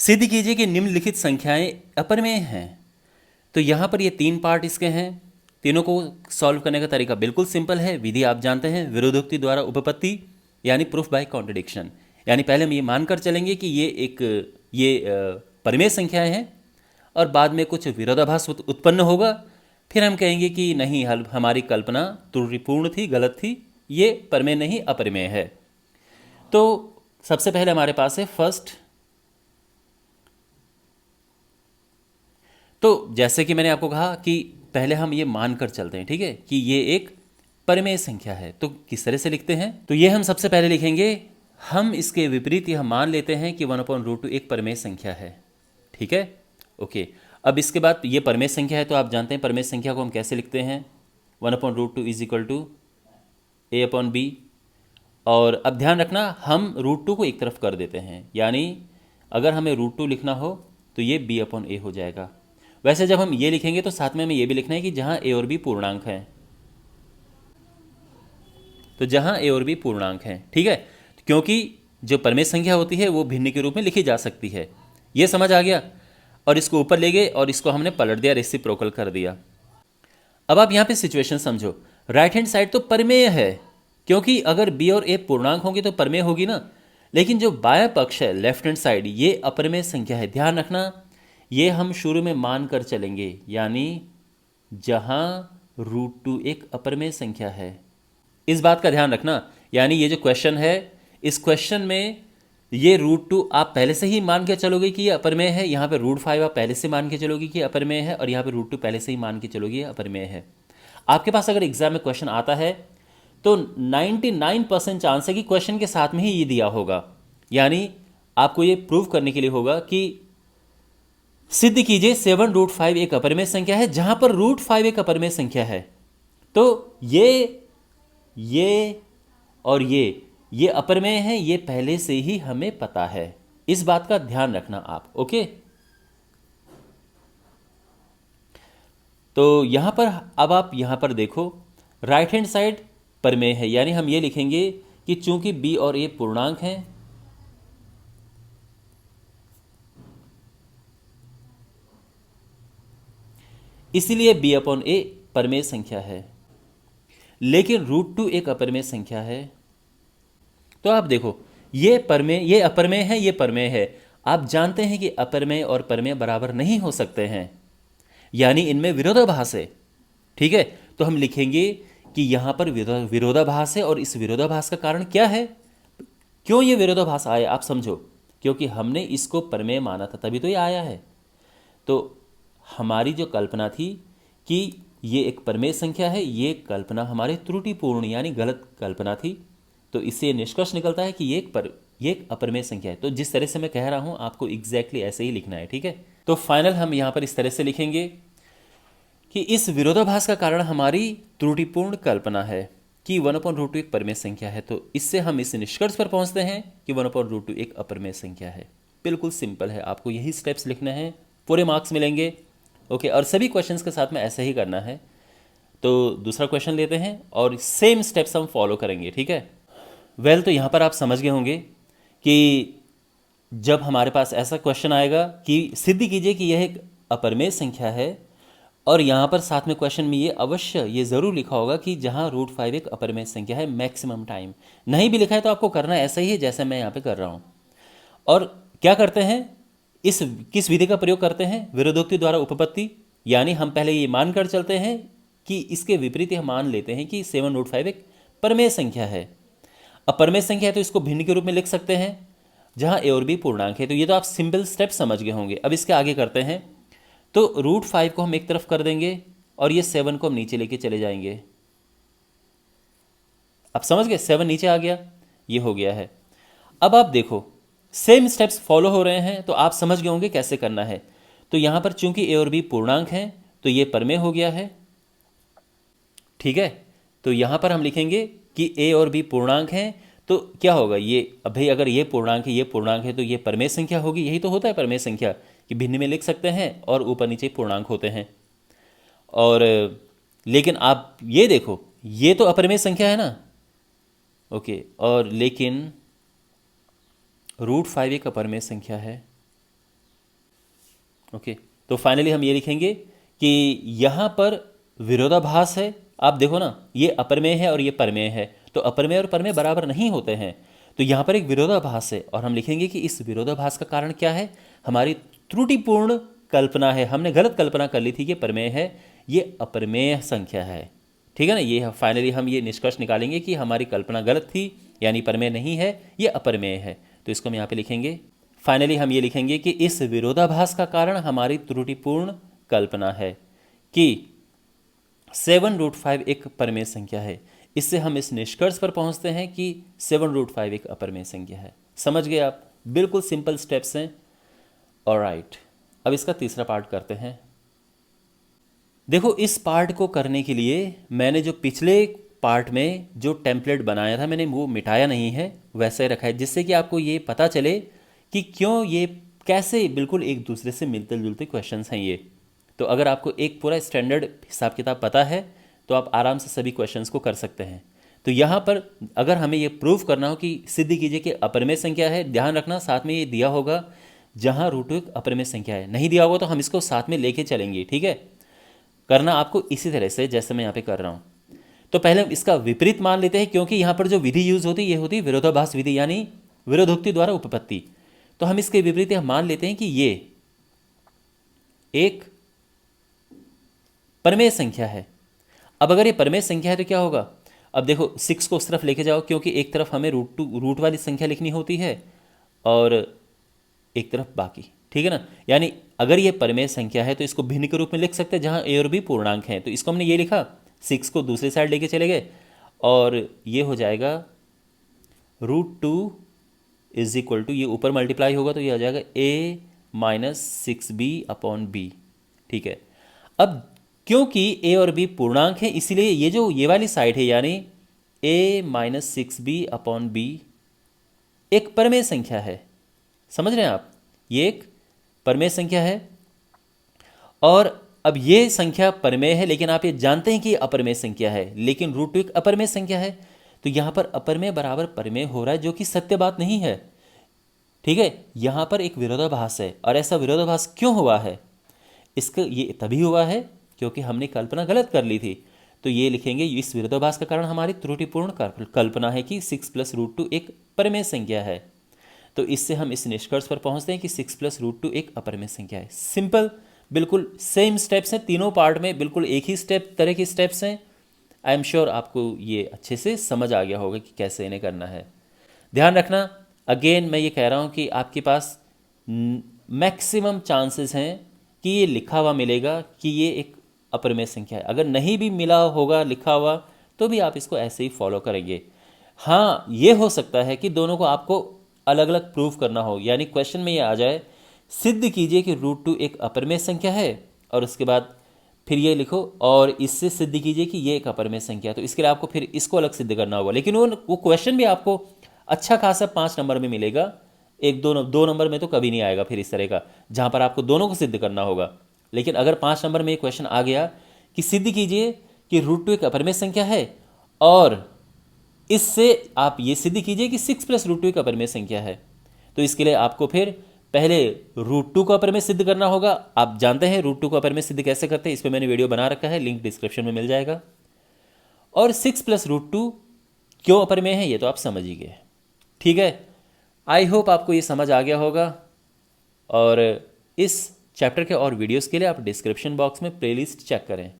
सिद्ध कीजिए कि निम्नलिखित संख्याएं अपरिमेय हैं। तो यहाँ पर ये 3 पार्ट इसके हैं। तीनों को सॉल्व करने का तरीका बिल्कुल सिंपल है। विधि आप जानते हैं, विरोधोक्ति द्वारा उपपत्ति यानी प्रूफ बाय कॉन्ट्रडिक्शन। यानी पहले हम ये मानकर चलेंगे कि ये परिमेय संख्याएं हैं और बाद में कुछ विरोधाभास उत्पन्न होगा, फिर हम कहेंगे कि नहीं, हमारी कल्पना त्रुटिपूर्ण थी, गलत थी, ये परिमेय नहीं अपरिमेय है। तो सबसे पहले हमारे पास है फर्स्ट। तो जैसे कि मैंने आपको कहा कि पहले हम ये मानकर चलते हैं, ठीक है, कि ये एक परिमेय संख्या है। तो किस तरह से लिखते हैं? तो ये हम सबसे पहले लिखेंगे, हम इसके विपरीत यह मान लेते हैं कि 1/√2 एक परिमेय संख्या है। ठीक है, ओके। अब इसके बाद ये परिमेय संख्या है, तो आप जानते हैं परिमेय संख्या को हम कैसे लिखते हैं, 1/√2 = a/b। और अब ध्यान रखना, हम √2 को एक तरफ कर देते हैं, यानी अगर हमें √2 लिखना हो तो ये b/a हो जाएगा। वैसे जब हम ये लिखेंगे तो साथ में हमें ये भी लिखना है कि जहाँ a और b पूर्णांक हैं, तो जहाँ a और b पूर्णांक हैं, ठीक है, क्योंकि जो परिमेय संख्या होती है वो भिन्न के रूप में लिखी जा सकती है। ये समझ आ गया? और इसको ऊपर ले गए और इसको हमने पलट दिया, रेसिप्रोकल कर दिया। अब आप यहाँ पे सिचुएशन समझो, राइट हैंड साइड तो परिमेय है, क्योंकि अगर b और a पूर्णांक होंगे तो परिमेय होगी ना। लेकिन जो बायां पक्ष है, लेफ्ट हैंड साइड, ये अपरिमेय संख्या है। ध्यान रखना, ये हम शुरू में मान कर चलेंगे, यानी जहाँ √2 एक अपरिमेय संख्या है। इस बात का ध्यान रखना, यानी ये जो क्वेश्चन है, इस क्वेश्चन में ये √2 आप पहले से ही मान के चलोगे कि ये अपरिमेय है, यहाँ पे √5 आप पहले से मान के चलोगे कि अपरिमेय है, और यहाँ पे √2 पहले से ही मान के चलोगे ये अपरिमेय है। आपके पास अगर एग्जाम में क्वेश्चन आता है तो 99% चांस है कि क्वेश्चन के साथ में ही ये दिया होगा। यानी आपको ये प्रूव करने के लिए होगा कि सिद्ध कीजिए 7√5 एक अपरिमेय संख्या है, जहां पर √5 एक अपरिमेय संख्या है। तो ये और ये अपरिमेय है, ये पहले से ही हमें पता है। इस बात का ध्यान रखना आप, ओके। तो यहां पर अब आप यहां पर देखो, राइट हैंड साइड परिमेय है, यानी हम ये लिखेंगे कि चूंकि b और a पूर्णांक हैं, इसलिए b/a परिमेय संख्या है। लेकिन √2 एक अपरिमेय संख्या है। तो आप देखो, ये अपरिमेय है, ये परिमेय है। आप जानते हैं कि अपरिमेय और परिमेय बराबर नहीं हो सकते हैं, यानी इनमें विरोधाभास है। ठीक है, तो हम लिखेंगे कि यहां पर विरोधाभास है, और इस विरोधाभास का कारण क्या है, क्यों ये विरोधाभास आया, आप समझो। क्योंकि हमने इसको परिमेय माना था, तभी तो ये आया है। तो हमारी जो कल्पना थी कि ये एक परिमेय संख्या है, ये कल्पना हमारी त्रुटिपूर्ण यानी गलत कल्पना थी। तो इससे निष्कर्ष निकलता है कि ये एक अपरिमेय संख्या है। तो जिस तरह से मैं कह रहा हूं, आपको एग्जैक्टली ऐसे ही लिखना है, ठीक है। तो फाइनल हम यहां पर इस तरह से लिखेंगे कि इस विरोधाभास का कारण हमारी त्रुटिपूर्ण कल्पना है कि 1/√2 एक परिमेय संख्या है। तो इससे हम इस निष्कर्ष पर पहुंचते हैं कि 1/√2 एक अपरिमेय संख्या है। बिल्कुल सिंपल है, आपको यही स्टेप्स लिखने हैं, पूरे मार्क्स मिलेंगे, ओके। और सभी क्वेश्चंस के साथ में ऐसे ही करना है। तो दूसरा क्वेश्चन लेते हैं और सेम स्टेप्स हम फॉलो करेंगे, ठीक है। वेल, तो यहाँ पर आप समझ गए होंगे कि जब हमारे पास ऐसा क्वेश्चन आएगा कि सिद्ध कीजिए कि यह एक अपरिमेय संख्या है, और यहाँ पर साथ में क्वेश्चन में ये ज़रूर लिखा होगा कि जहाँ √5 एक अपरिमेय संख्या है, मैक्सिमम टाइम। नहीं भी लिखा है तो आपको करना ऐसा ही है जैसे मैं यहाँ पे कर रहा हूँ। और क्या करते हैं, किस विधि का प्रयोग करते हैं, विरोधोक्ति द्वारा उपपत्ति। यानी हम पहले ये मान कर चलते हैं कि इसके विपरीत हम मान लेते हैं कि 7√5 एक परिमेय संख्या है। अब परिमेय संख्या है तो इसको भिन्न के रूप में लिख सकते हैं, जहाँ a और b पूर्णांक है। तो ये तो आप सिंपल स्टेप समझ गए होंगे। अब इसके आगे करते हैं, तो √5 को हम एक तरफ कर देंगे और ये 7 को हम नीचे लेके चले जाएंगे। अब समझ गए, 7 नीचे आ गया, ये हो गया है। अब आप देखो, सेम स्टेप्स फॉलो हो रहे हैं, तो आप समझ गए होंगे कैसे करना है। तो यहां पर चूंकि a और b पूर्णांक हैं, तो ये परिमेय हो गया है, ठीक है। तो यहां पर हम लिखेंगे कि a और b पूर्णांक हैं, तो क्या होगा, ये अब भाई अगर ये पूर्णांक है, ये पूर्णांक है, तो ये परिमेय संख्या होगी। यही तो होता है परिमेय संख्या, कि भिन्न में लिख सकते हैं और ऊपर नीचे पूर्णांक होते हैं। और लेकिन आप ये देखो, ये तो अपरिमेय संख्या है ना, ओके। और लेकिन √5 एक अपरिमेय संख्या है, ओके, तो फाइनली हम ये लिखेंगे कि यहाँ पर विरोधाभास है। आप देखो ना, ये अपरमेय है और ये परमेय है, तो अपरमेय और परमेय बराबर नहीं होते हैं, तो यहाँ पर एक विरोधाभास है। और हम लिखेंगे कि इस विरोधाभास का कारण क्या है? हमारी त्रुटिपूर्ण कल्पना है, हमने गलत कल्पना कर ली थी कि परमेय है, ये अपरमेय संख्या है। ठीक है ना, ये फाइनली हम ये निष्कर्ष निकालेंगे कि हमारी कल्पना गलत थी, यानी परमेय नहीं है, ये अपरमेय है। तो इसको हम यहाँ पे लिखेंगे। फाइनली हम ये लिखेंगे कि इस विरोधाभास का कारण हमारी त्रुटिपूर्ण कल्पना है कि 7√5 एक परमेय संख्या है। इससे हम इस निष्कर्ष पर पहुंचते हैं कि 7√5 एक अपरमेय संख्या है। समझ गए आप? बिल्कुल सिंपल स्टेप्स हैं। ऑलराइट, अब इसका तीसरा पार्ट करते हैं। देखो, इस पार्ट को करने के लिए मैंने जो पिछले पार्ट में जो टेम्पलेट बनाया था, मैंने वो मिटाया नहीं है, वैसे ही रखा है, जिससे कि आपको ये पता चले कि क्यों ये कैसे बिल्कुल एक दूसरे से मिलते जुलते क्वेश्चंस हैं ये। तो अगर आपको एक पूरा स्टैंडर्ड हिसाब किताब पता है तो आप आराम से सभी क्वेश्चंस को कर सकते हैं। तो यहाँ पर अगर हमें ये प्रूव करना हो कि सिद्ध कीजिए कि अपरमेय संख्या है, ध्यान रखना साथ में ये दिया होगा जहाँ √2 एक अपरमेय संख्या है। नहीं दिया होगा तो हम इसको साथ में लेके चलेंगे। ठीक है, करना आपको इसी तरह से जैसे मैं यहाँ पे कर रहा हूँ। तो पहले हम इसका विपरीत मान लेते हैं, क्योंकि यहाँ पर जो विधि यूज होती है ये होती है विरोधाभास विधि, यानी विरोधोक्ति द्वारा उपपत्ति। तो हम इसके विपरीत हम मान लेते हैं कि ये एक परमेय संख्या है। अब अगर ये परमेय संख्या है तो क्या होगा? अब देखो, 6 को उस तरफ लेके जाओ, क्योंकि एक तरफ हमें रूट वाली संख्या लिखनी होती है और एक तरफ बाकी। ठीक है ना, यानी अगर ये परमेय संख्या है तो इसको भिन्न के रूप में लिख सकते हैं जहां ए और बी पूर्णांक हैं। तो इसको हमने ये लिखा, 6 को दूसरी साइड लेके चले गए और ये हो जाएगा √2 इज इक्वल टू, ये ऊपर मल्टीप्लाई होगा तो ये आ जाएगा a-6b/b। ठीक है, अब क्योंकि a और b पूर्णांक है, इसलिए ये जो ये वाली साइड है यानी a-6b/b एक परमेय संख्या है। समझ रहे हैं आप? ये एक परमेय संख्या है। और अब ये संख्या परमेय है, लेकिन आप ये जानते हैं कि ये अपरमेय संख्या है, लेकिन √2 एक अपरमेय संख्या है। तो यहाँ पर अपरमेय बराबर परमेय हो रहा है, जो कि सत्य बात नहीं है। ठीक है, यहाँ पर एक विरोधाभास है। और ऐसा विरोधाभास क्यों हुआ है? इसका ये तभी हुआ है क्योंकि हमने कल्पना गलत कर ली थी। तो ये लिखेंगे, इस विरोधाभास का कारण हमारी त्रुटिपूर्ण कल्पना है कि 6 + √2 एक परमेय संख्या है। तो इससे हम इस निष्कर्ष पर पहुंचते हैं कि 6 + √2 एक अपरमेय संख्या है। सिंपल, बिल्कुल सेम स्टेप्स हैं तीनों पार्ट में, बिल्कुल एक ही तरह के स्टेप्स हैं। आई एम श्योर आपको ये अच्छे से समझ आ गया होगा कि कैसे इन्हें करना है। ध्यान रखना, अगेन मैं ये कह रहा हूँ कि आपके पास मैक्सिमम चांसेस हैं कि ये लिखा हुआ मिलेगा कि ये एक अपरमेय संख्या है। अगर नहीं भी मिला होगा लिखा हुआ तो भी आप इसको ऐसे ही फॉलो करेंगे। हाँ, ये हो सकता है कि दोनों को आपको अलग अलग प्रूव करना हो, यानी क्वेश्चन में ये आ जाए, सिद्ध कीजिए कि √2 एक अपरमेय संख्या है, और उसके बाद फिर ये लिखो और इससे सिद्ध कीजिए कि ये एक अपरमेय संख्या है। तो इसके लिए आपको फिर इसको अलग सिद्ध करना होगा, लेकिन वो क्वेश्चन भी आपको अच्छा खासा 5 नंबर में मिलेगा। एक दो नंबर में तो कभी नहीं आएगा फिर इस तरह का, जहाँ पर आपको दोनों को सिद्ध करना होगा। लेकिन अगर 5 नंबर में एक क्वेश्चन आ गया कि सिद्ध कीजिए कि √2 एक अपरमेय संख्या है, और इससे आप ये सिद्ध कीजिए कि 6 + √2 एक अपरमेय संख्या है, तो इसके लिए आपको फिर पहले √2 को अपरमेय सिद्ध करना होगा। आप जानते हैं √2 को अपरमेय सिद्ध कैसे करते हैं, इस पर मैंने वीडियो बना रखा है, लिंक डिस्क्रिप्शन में मिल जाएगा। और 6 + √2 क्यों अपरमेय है ये तो आप समझ ही गए। ठीक है, आई होप आपको ये समझ आ गया होगा। और इस चैप्टर के और वीडियोस के लिए आप डिस्क्रिप्शन बॉक्स में प्लेलिस्ट चेक करें।